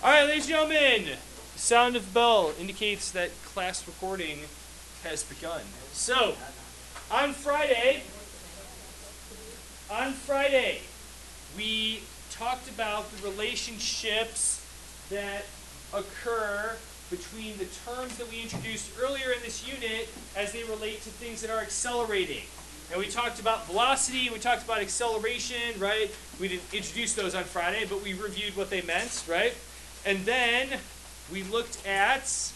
All right, ladies and gentlemen, the sound of the bell indicates that class recording has begun. So, on Friday, we talked about the relationships that occur between the terms that we introduced earlier in this unit as they relate to things that are accelerating. And we talked about velocity, we talked about acceleration, right? We didn't introduce those on Friday, but we reviewed what they meant, right? And then we looked at,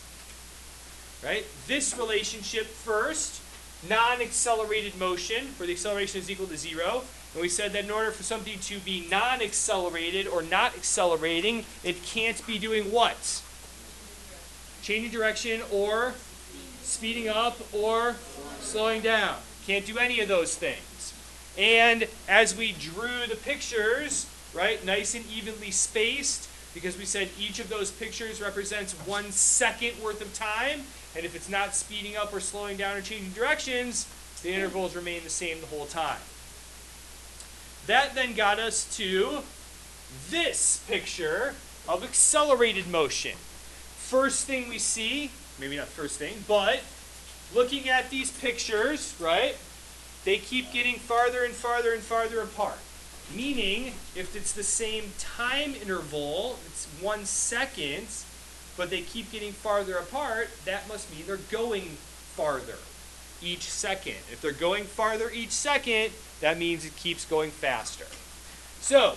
right, this relationship first, non-accelerated motion, where the acceleration is equal to 0. And we said that in order for something to be non-accelerated or not accelerating, it can't be doing what? Changing direction or speeding up or slowing down. Can't do any of those things. And as we drew the pictures, right, nice and evenly spaced, because we said each of those pictures represents 1 second worth of time, and if it's not speeding up or slowing down or changing directions, the intervals remain the same the whole time. That then got us to this picture of accelerated motion. First thing we see, maybe not first thing, but looking at these pictures, right, they keep getting farther and farther and farther apart. Meaning, if it's the same time interval, it's 1 second, but they keep getting farther apart, that must mean they're going farther each second. If they're going farther each second, that means it keeps going faster. So,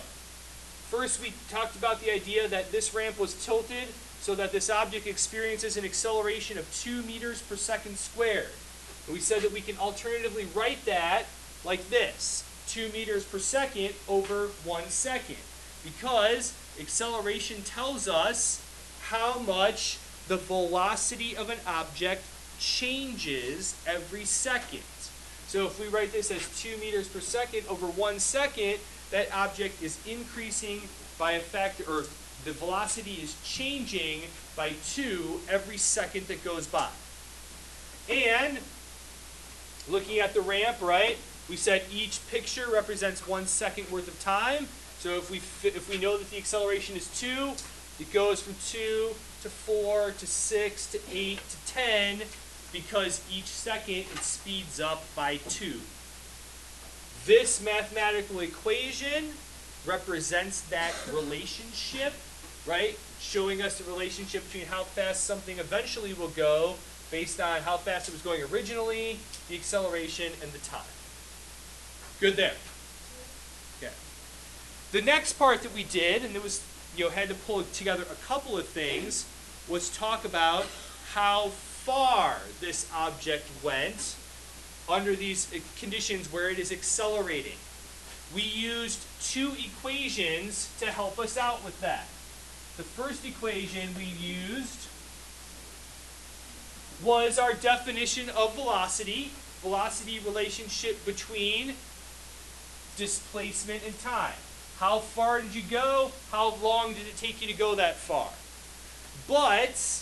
first we talked about the idea that this ramp was tilted so that this object experiences an acceleration of 2 meters per second squared. And we said that we can alternatively write that like this. 2 meters per second over 1 second, because acceleration tells us how much the velocity of an object changes every second. So if we write this as 2 meters per second over 1 second, that object is increasing by a factor, or the velocity is changing by 2 every second that goes by. And looking at the ramp, right? We said each picture represents 1 second worth of time. So if we know that the acceleration is 2, it goes from 2 to 4 to 6 to 8 to 10, because each second it speeds up by 2. This mathematical equation represents that relationship, right? Showing us the relationship between how fast something eventually will go based on how fast it was going originally, the acceleration, and the time. Good there. Okay. The next part that we did, and it was, had to pull together a couple of things, was talk about how far this object went under these conditions where it is accelerating. We used 2 equations to help us out with that. The first equation we used was our definition of velocity relationship between displacement and time. How far did you go? How long did it take you to go that far? But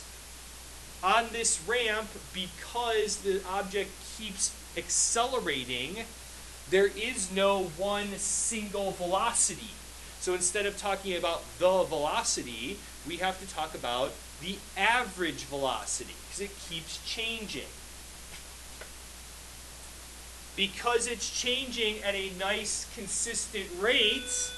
on this ramp, because the object keeps accelerating, there is no one single velocity. So instead of talking about the velocity, we have to talk about the average velocity, because it keeps changing. Because it's changing at a nice, consistent rate,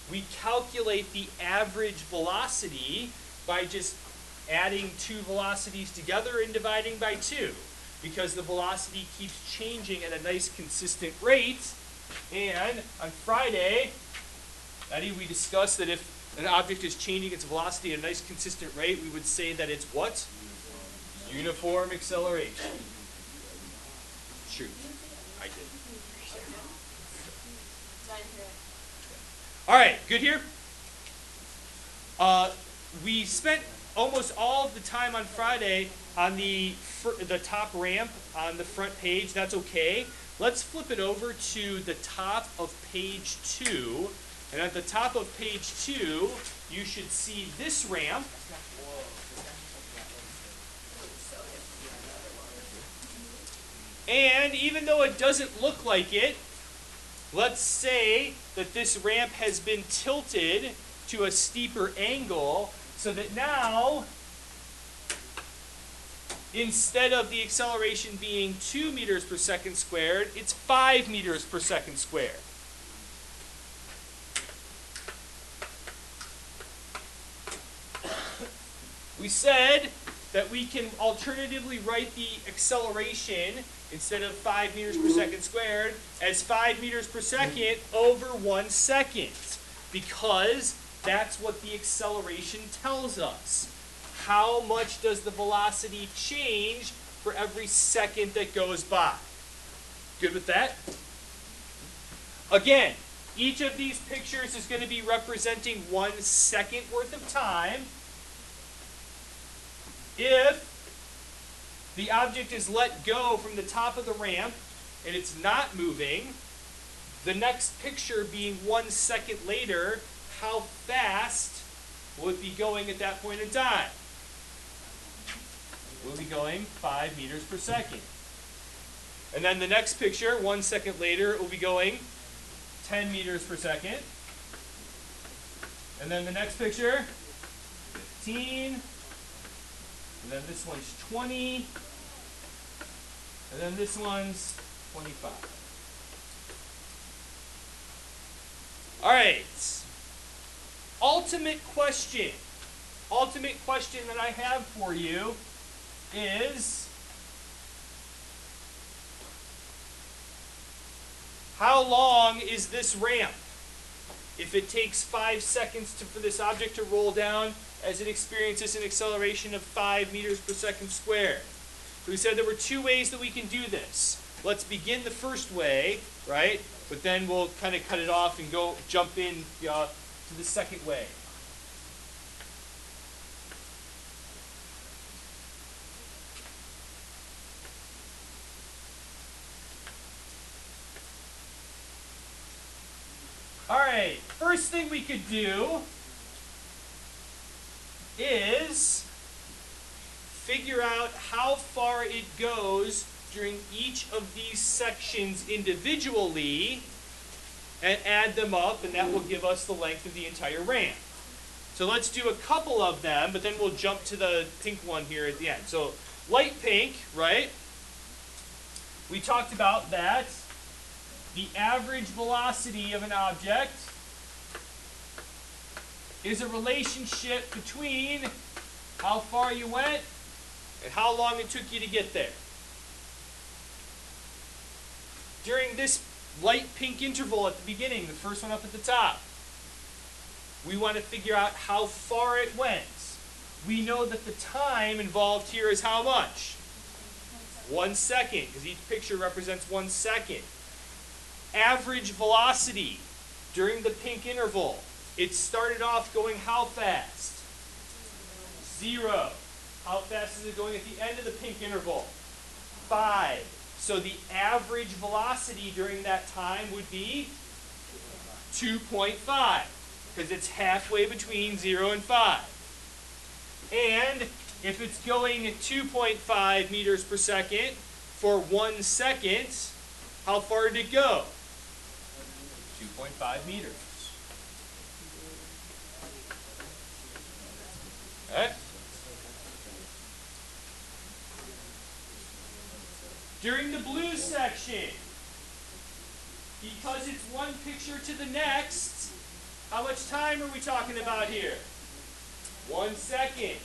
we calculate the average velocity by just adding 2 velocities together and dividing by 2. Because the velocity keeps changing at a nice, consistent rate. And on Friday, Eddie, we discussed that if an object is changing its velocity at a nice, consistent rate, we would say that it's what? Uniform acceleration. Shoot, I did. All right, good here? We spent almost all of the time on Friday on the top ramp on the front page. That's okay. Let's flip it over to the top of page 2. And at the top of page 2, you should see this ramp. And even though it doesn't look like it, let's say that this ramp has been tilted to a steeper angle so that now, instead of the acceleration being 2 meters per second squared, it's 5 meters per second squared. We said that we can alternatively write the acceleration, instead of 5 meters per second squared, as 5 meters per second over 1 second, because that's what the acceleration tells us. How much does the velocity change for every second that goes by? Good with that? Again, each of these pictures is going to be representing 1 second worth of time. If the object is let go from the top of the ramp and it's not moving, the next picture being 1 second later, how fast will it be going at that point in time? We'll be going 5 meters per second. And then the next picture, 1 second later, it will be going 10 meters per second. And then the next picture, 15. And then this one's 20. And then this one's 25. All right. Ultimate question that I have for you is, how long is this ramp if it takes 5 seconds for this object to roll down as it experiences an acceleration of 5 meters per second squared? So we said there were 2 ways that we can do this. Let's begin the first way, right? But then we'll kind of cut it off and jump in to the second way. All right, first thing we could do is figure out how far it goes during each of these sections individually and add them up, and that will give us the length of the entire ramp. So let's do a couple of them, but then we'll jump to the pink one here at the end. So light pink, right? We talked about that. The average velocity of an object is a relationship between how far you went and how long it took you to get there. During this light pink interval at the beginning, the first one up at the top, we want to figure out how far it went. We know that the time involved here is how much? 1 second, because each picture represents 1 second. Average velocity during the pink interval. It started off going how fast? 0. How fast is it going at the end of the pink interval? 5. So the average velocity during that time would be 2.5, because it's halfway between 0 and 5. And if it's going at 2.5 meters per second for 1 second, how far did it go? 2.5 meters. Okay. During the blue section, because it's one picture to the next, how much time are we talking about here? 1 second.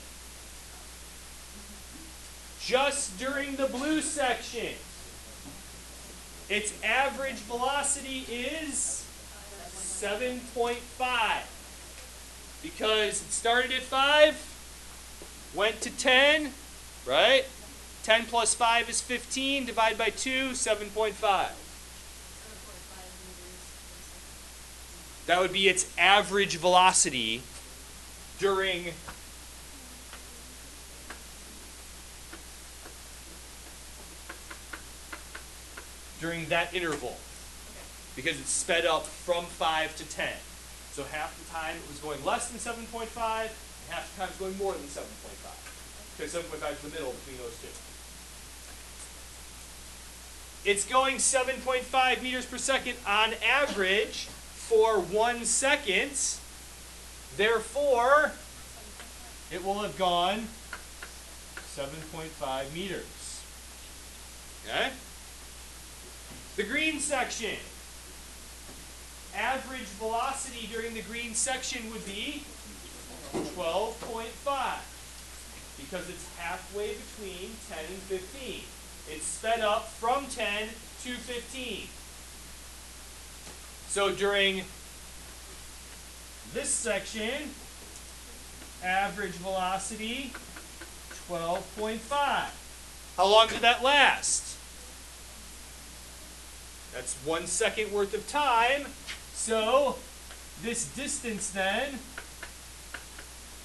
Just during the blue section, its average velocity is 7.5. Because it started at 5, went to 10, right? 10 plus 5 is 15, divide by 2, 7.5. That would be its average velocity during that interval, because it's sped up from 5 to 10. So half the time it was going less than 7.5, and half the time it's going more than 7.5. Because 7.5 is the middle between those two. It's going 7.5 meters per second on average for 1 second. Therefore, it will have gone 7.5 meters. Okay? The green section. Average velocity during the green section would be 12.5 because it's halfway between 10 and 15. It's sped up from 10 to 15. So during this section, average velocity 12.5. How long did that last? That's 1 second worth of time. So this distance then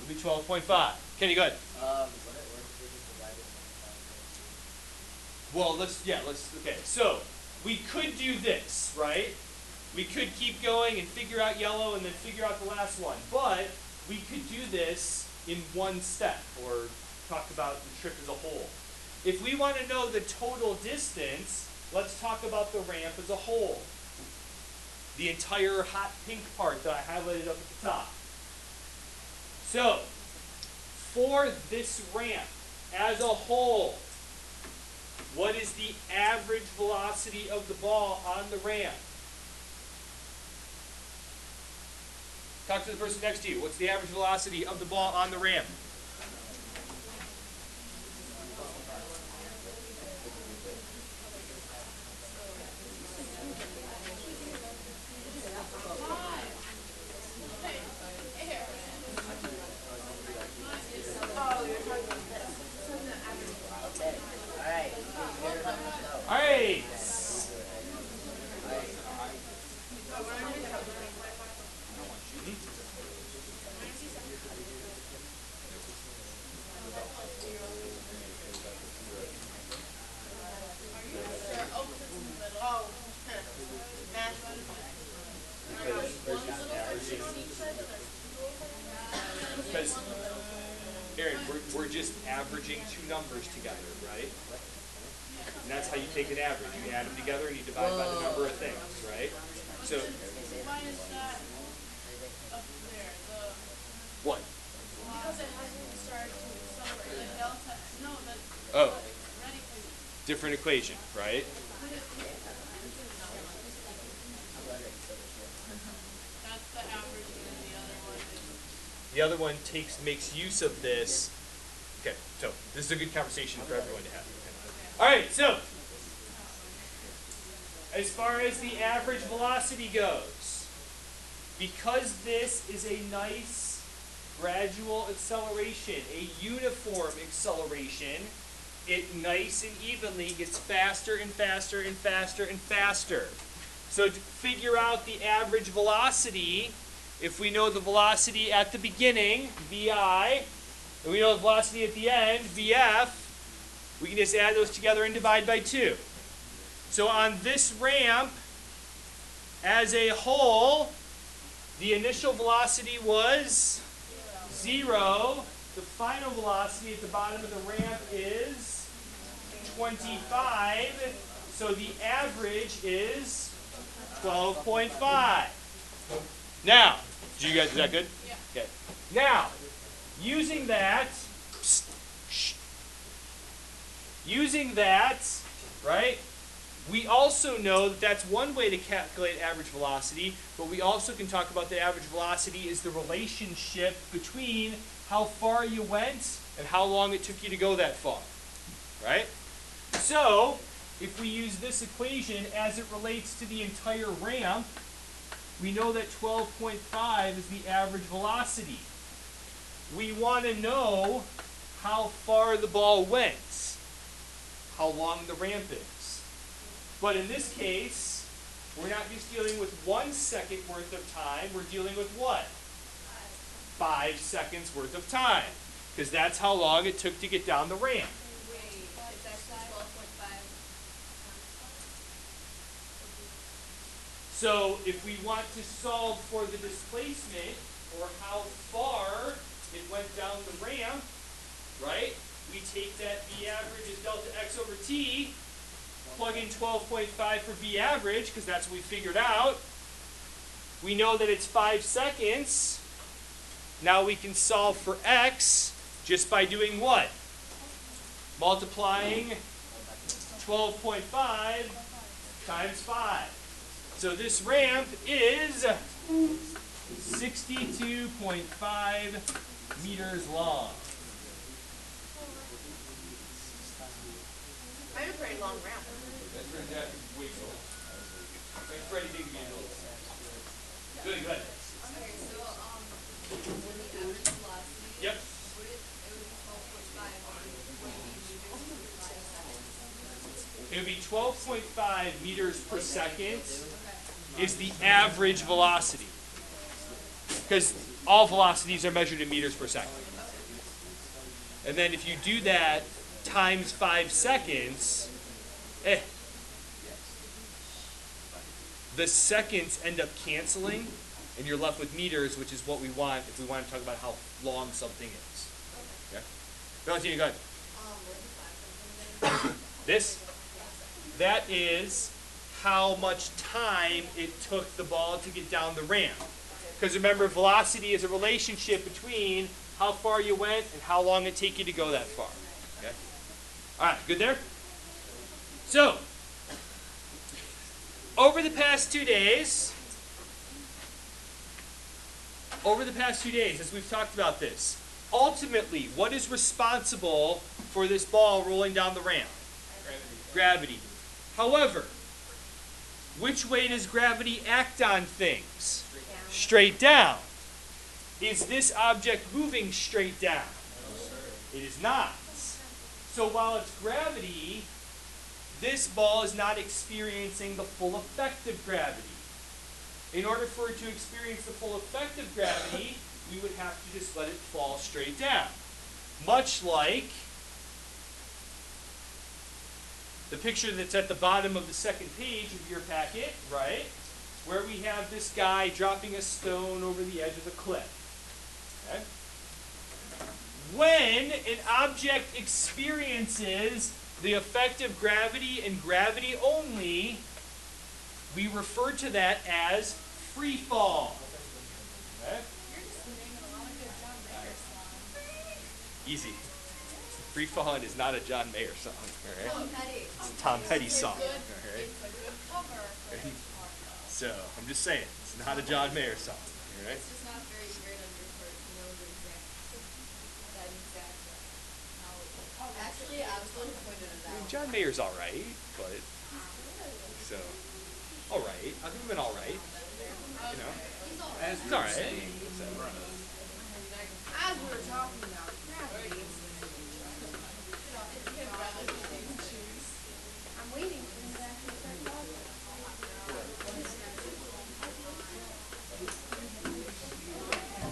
will be 12.5. Kenny, go ahead. Well, okay. So we could do this, right? We could keep going and figure out yellow and then figure out the last one. But we could do this in one step or talk about the trip as a whole. If we want to know the total distance, let's talk about the ramp as a whole. The entire hot pink part that I highlighted up at the top. So, for this ramp as a whole, what is the average velocity of the ball on the ramp? Talk to the person next to you. What's the average velocity of the ball on the ramp? All right. Because, Aaron, we're just averaging two numbers together, right? And that's how you take an average. You add them together and you divide by the number of things, right? So, why is that up there? what? Because it hasn't started to accelerate. The delta, no, the Oh, red equation. different equation, right? That's the average, and the other one is. The other one makes use of this. Okay, so this is a good conversation for everyone to have. All right, so as far as the average velocity goes, because this is a nice gradual acceleration, a uniform acceleration, it nice and evenly gets faster and faster and faster and faster. So to figure out the average velocity, if we know the velocity at the beginning, VI, and we know the velocity at the end, VF, we can just add those together and divide by 2. So on this ramp, as a whole, the initial velocity was 0. The final velocity at the bottom of the ramp is 25. So the average is 12.5. Now, is that good? Yeah. Okay. Now, using that, right, we also know that that's one way to calculate average velocity, but we also can talk about the average velocity is the relationship between how far you went and how long it took you to go that far, right? So, if we use this equation as it relates to the entire ramp, we know that 12.5 is the average velocity. We want to know how far the ball went, how long the ramp is. But in this case, we're not just dealing with 1 second worth of time, we're dealing with what? 5 seconds worth of time, because that's how long it took to get down the ramp. Wait, it's actually 12.5. So if we want to solve for the displacement, or how far it went down the ramp, right? We take that V average as delta x over t, plug in 12.5 for V average, because that's what we figured out. We know that it's 5 seconds. Now we can solve for x just by doing what? Multiplying 12.5 times 5. So this ramp is 62.5 meters long. I have a pretty long ramp. That's for that way so. It's pretty big vehicles. Good, good. Okay, so when the average velocity, Yep. would it would be 12.5, would it be meters per second? It would be 12.5 meters per second is the average velocity. Because all velocities are measured in meters per second. And then if you do that times 5 seconds, the seconds end up canceling, and you're left with meters, which is what we want if we want to talk about how long something is. Okay? Valentina, go ahead. Where's the 5 something? This? That is how much time it took the ball to get down the ramp. Because remember, velocity is a relationship between how far you went and how long it take you to go that far. Okay? All right, good there? So, over the past 2 days, as we've talked about this, ultimately, what is responsible for this ball rolling down the ramp? Gravity. However, which way does gravity act on things? Straight down. Is this object moving straight down? It is not. So while it's gravity, this ball is not experiencing the full effect of gravity. In order for it to experience the full effect of gravity, we would have to just let it fall straight down. Much like the picture that's at the bottom of the second page of your packet, right? Where we have this guy dropping a stone over the edge of a cliff. Okay? When an object experiences the effect of gravity and gravity only, we refer to that as free fall. Okay? You're just naming a lot of good John Mayer songs. Easy. Free falling is not a John Mayer song. All right? Tom Petty. It's a Tom Petty song. Good, All right? it's a good cover for this podcast. So I'm just saying, it's not a John Mayer song. All right? It's just not very great on your part to know the exact knowledge. Actually, I was going to point it I mean, out. John Mayer's all right, but so all right. I'll give him an all right. You know, He's he's all right. So. As we were talking about gravity, I'm waiting for him to actually start talking.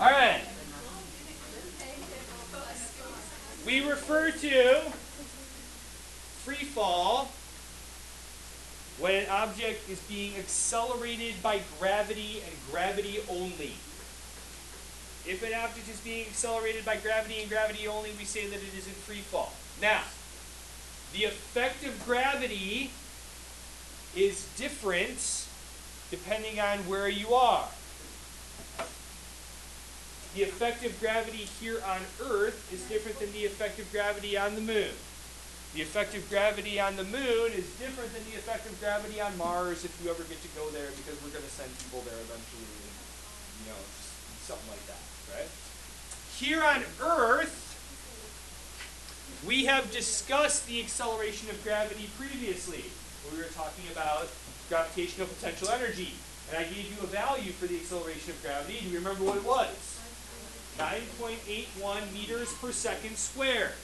All right. We refer to free fall when an object is being accelerated by gravity and gravity only. If an object is being accelerated by gravity and gravity only, we say that it is in free fall. Now, the effect of gravity is different depending on where you are. The effect of gravity here on Earth is different than the effect of gravity on the moon. The effect of gravity on the moon is different than the effect of gravity on Mars if you ever get to go there, because we're going to send people there eventually, and, you know, something like that, right? Here on Earth, we have discussed the acceleration of gravity previously. We were talking about gravitational potential energy, and I gave you a value for the acceleration of gravity. Do you remember what it was? 9.81 meters per second squared.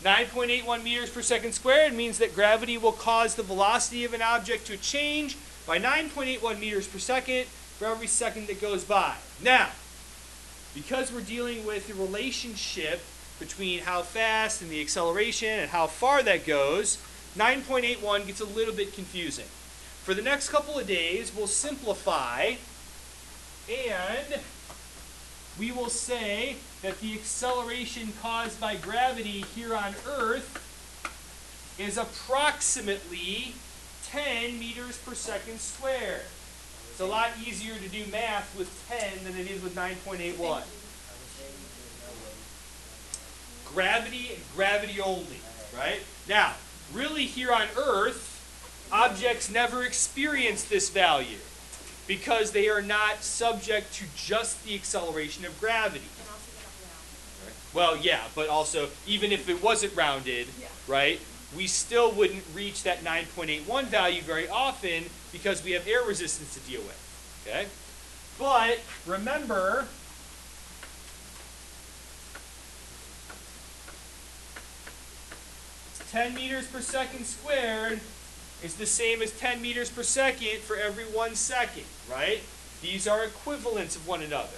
9.81 meters per second squared means that gravity will cause the velocity of an object to change by 9.81 meters per second for every second that goes by. Now, because we're dealing with the relationship between how fast and the acceleration and how far that goes, 9.81 gets a little bit confusing. For the next couple of days, we'll simplify, and we will say that the acceleration caused by gravity here on Earth is approximately 10 meters per second squared. It's a lot easier to do math with 10 than it is with 9.81. Gravity and gravity only, right? Now, really here on Earth, objects never experience this value because they are not subject to just the acceleration of gravity. Well, yeah, but also, even if it wasn't rounded, right, we still wouldn't reach that 9.81 value very often because we have air resistance to deal with, okay? But remember, it's 10 meters per second squared is the same as 10 meters per second for every 1 second, right? These are equivalents of one another.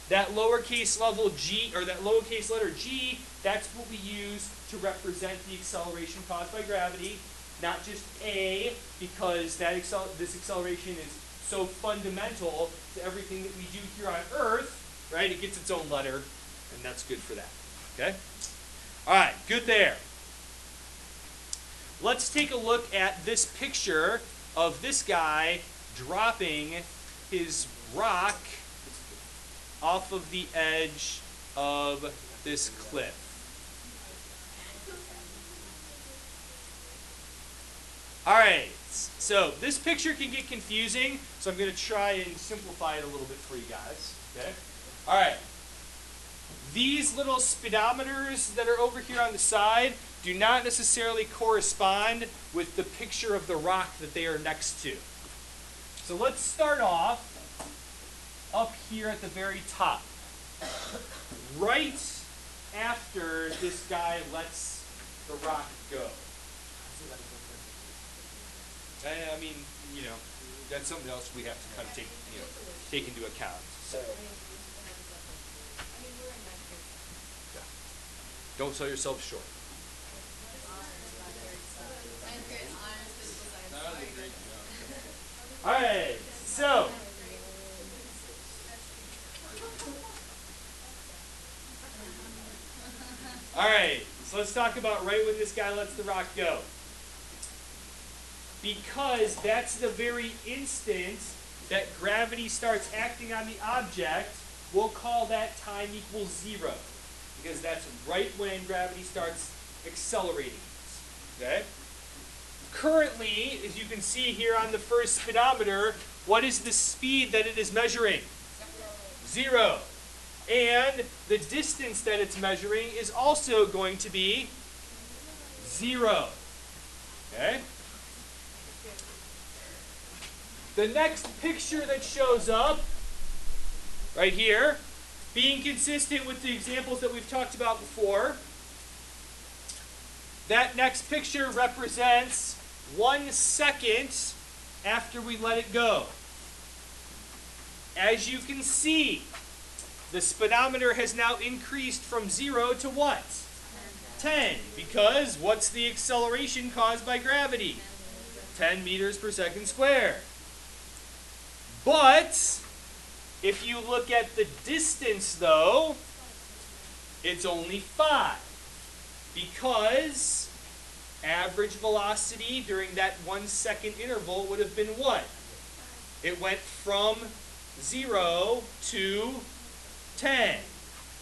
That lowercase level g, or that lowercase letter g, that's what we use to represent the acceleration caused by gravity. Not just a, because this acceleration is so fundamental to everything that we do here on Earth, right? It gets its own letter, and that's good for that, okay? All right, good there. Let's take a look at this picture of this guy dropping his rock off of the edge of this cliff. All right, so this picture can get confusing, so I'm going to try and simplify it a little bit for you guys. Okay? All right. These little speedometers that are over here on the side do not necessarily correspond with the picture of the rock that they are next to. So let's start off up here at the very top. Right after this guy lets the rock go. I mean, you know, that's something else we have to kind of take into account. So, yeah. Don't sell yourself short. All right, so let's talk about right when this guy lets the rock go. Because that's the very instant that gravity starts acting on the object, we'll call that time equals 0. Because that's right when gravity starts accelerating. Okay? Currently, as you can see here on the first speedometer, what is the speed that it is measuring? 0. And the distance that it's measuring is also going to be 0. Okay? The next picture that shows up, right here, being consistent with the examples that we've talked about before, that next picture represents 1 second after we let it go. As you can see, the speedometer has now increased from 0 to what? 10. Because what's the acceleration caused by gravity? 10 meters per second squared. But if you look at the distance, though, it's only 5. Because average velocity during that 1 second interval would have been what? It went from 0 to 10.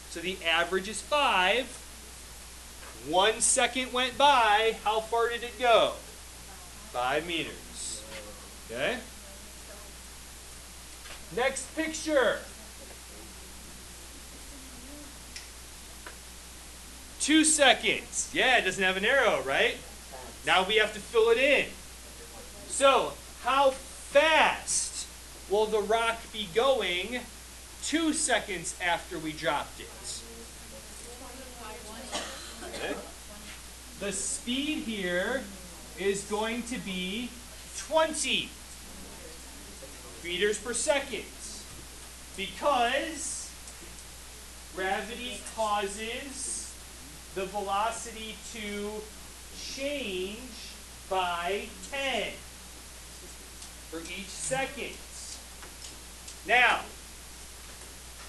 So the average is 5. 1 second went by. How far did it go? 5 meters. Okay? Next picture. 2 seconds. Yeah, it doesn't have an arrow, right? Now we have to fill it in. So, how fast will the rock be going 2 seconds after we dropped it? Okay. The speed here is going to be 20 meters per second, because gravity causes the velocity to change by 10 for each second. Now,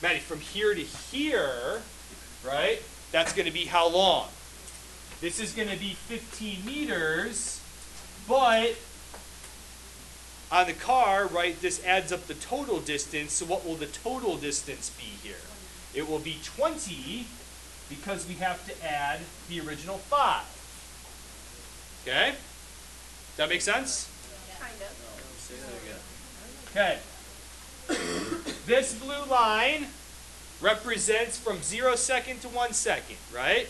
Maddie, from here to here, right, that's going to be how long? This is going to be 15 meters, but on the car, right, this adds up the total distance. So what will the total distance be here? It will be 20 because we have to add the original 5. Okay? Does that make sense? Kind of. Okay. This blue line represents from 0 second to 1 second, right?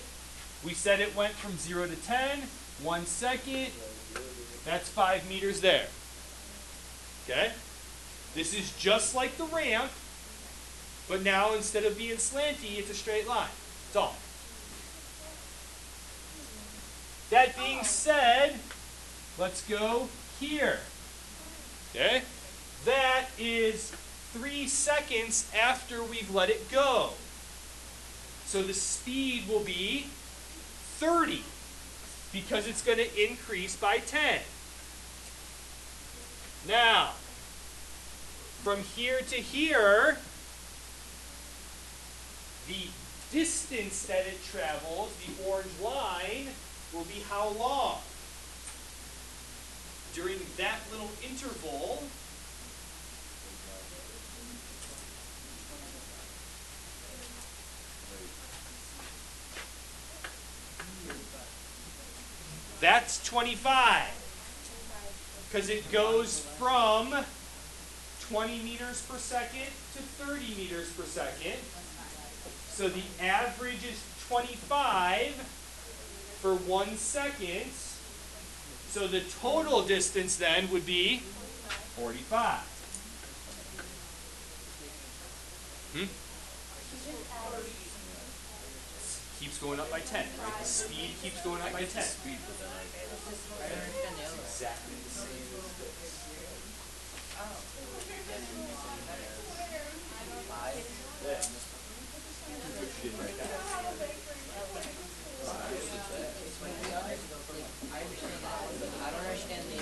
We said it went from 0 to 10, 1 second. That's 5 meters there. Okay? This is just like the ramp, but now instead of being slanty, it's a straight line. That's all. That being said, let's go here. Okay? That is 3 seconds after we've let it go. So the speed will be 30 because it's going to increase by 10. Now, from here to here, the distance that it travels, the orange line, will be how long? During that little interval, that's 25. Because it goes from 20 meters per second to 30 meters per second. So the average is 25 for 1 second. So the total distance then would be 45. Keeps going up by 10. Right? The speed keeps going up by 10. Exactly the same as this. There. What you did right now. I don't understand the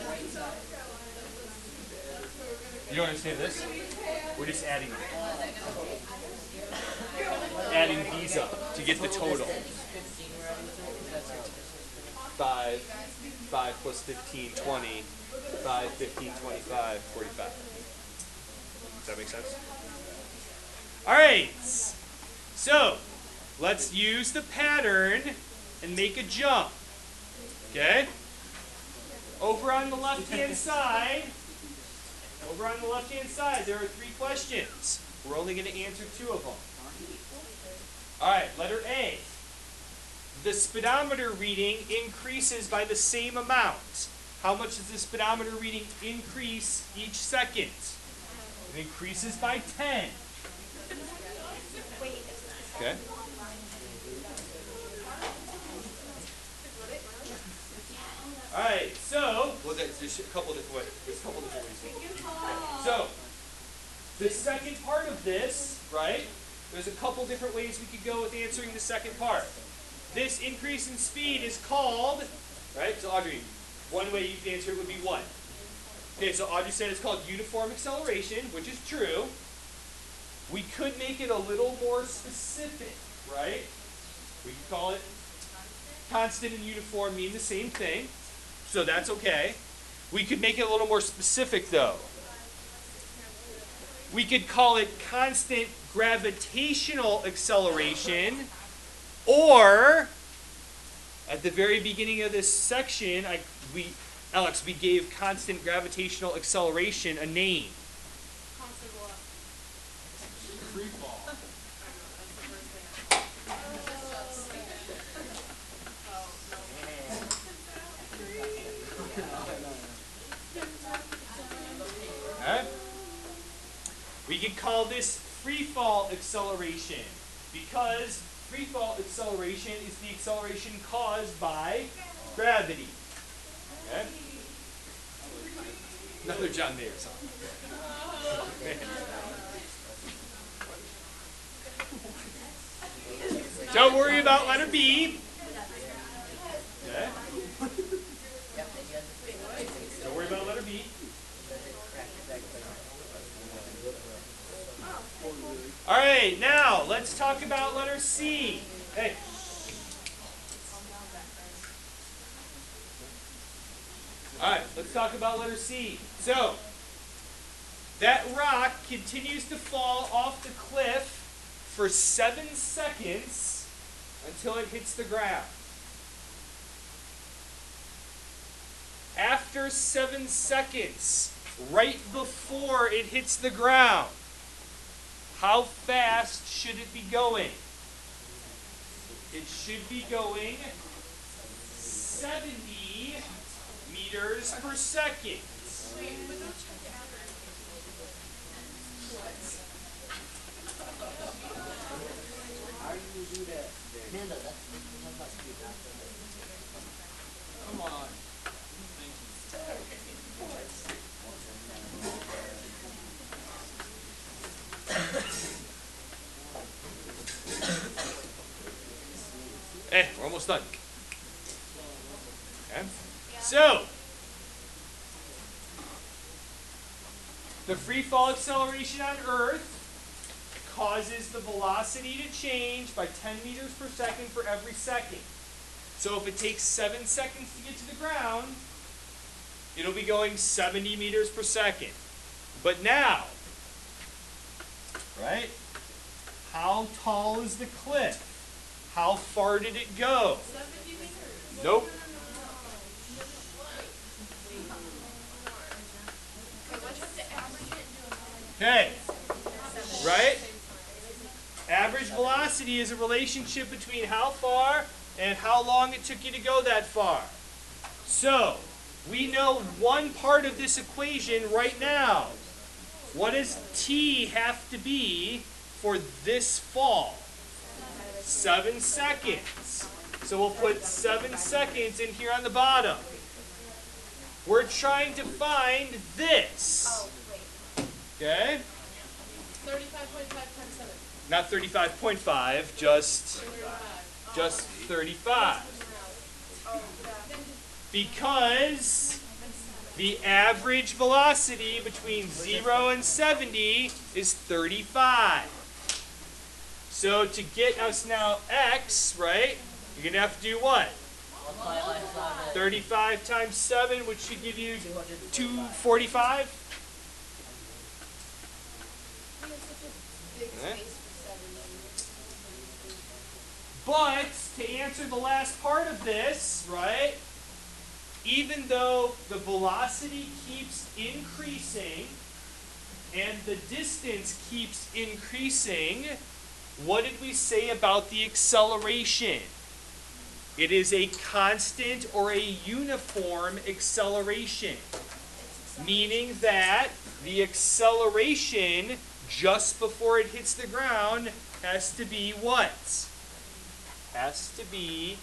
right side. You don't understand this? We're just adding them. Adding these up to get the total. 5 plus 15, 20. 5, 15, 25, 45. Does that make sense? All right. So, let's use the pattern and make a jump. Okay? Over on the left-hand side, there are 3 questions. We're only going to answer 2 of them. All right, letter A. The speedometer reading increases by the same amount. How much does the speedometer reading increase each second? It increases by 10. Okay. All right, so there's a couple different ways. So the second part of this, right? There's a couple different ways we could go with answering the second part. This increase in speed is called, right? So Audrey, one way you can answer it would be what? Okay, so Audrey said it's called uniform acceleration, which is true. We could make it a little more specific, right? We could call it constant and uniform mean the same thing, so that's okay. We could make it a little more specific though. We could call it constant gravitational acceleration, or at the very beginning of this section, Alex, we gave constant gravitational acceleration a name. Constant what? Free fall. Okay. We could call this free fall acceleration because free fall acceleration is the acceleration caused by gravity. Okay? Another John Mayer song. Don't worry about letter B. Okay? Don't worry about letter B. All right, now let's talk about letter C. Hey. talk about letter C. So, that rock continues to fall off the cliff for 7 seconds until it hits the ground. After 7 seconds, right before it hits the ground, how fast should it be going? It should be going 70 meters per second. Wait, but don't check the average. How do you do that? Amanda, that's not speed. Come on. We're almost done. Okay. So, the free fall acceleration on Earth causes the velocity to change by 10 meters per second for every second. So if it takes 7 seconds to get to the ground, it'll be going 70 meters per second. But now, right? How tall is the cliff? How far did it go? 70 meters. Nope. Okay, let's have to average it and do a Okay. Right? Average velocity is a relationship between how far and how long it took you to go that far. So, we know one part of this equation right now. What does t have to be for this fall? 7 seconds. So we'll put 7 seconds in here on the bottom. We're trying to find this. Oh, wait. Okay? 35.5 times 7. Not 35.5, just 35. Because the average velocity between 0 and 70 is 35. So to get us now x, right, you're going to have to do what? 35 times 7, which should give you 245. Big Okay. space for 7 But to answer the last part of this, right, even though the velocity keeps increasing and the distance keeps increasing, what did we say about the acceleration? It is a constant or a uniform acceleration, meaning that the acceleration just before it hits the ground has to be what? Has to be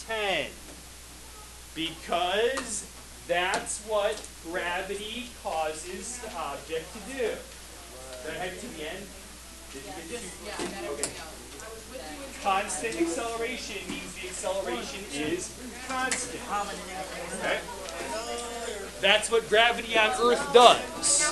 10. Because that's what gravity causes the object to do. Did I have you to the end? Did you get to? Yeah, I got Okay. everything else. Constant acceleration means the acceleration is constant. Okay? That's what gravity on Earth does.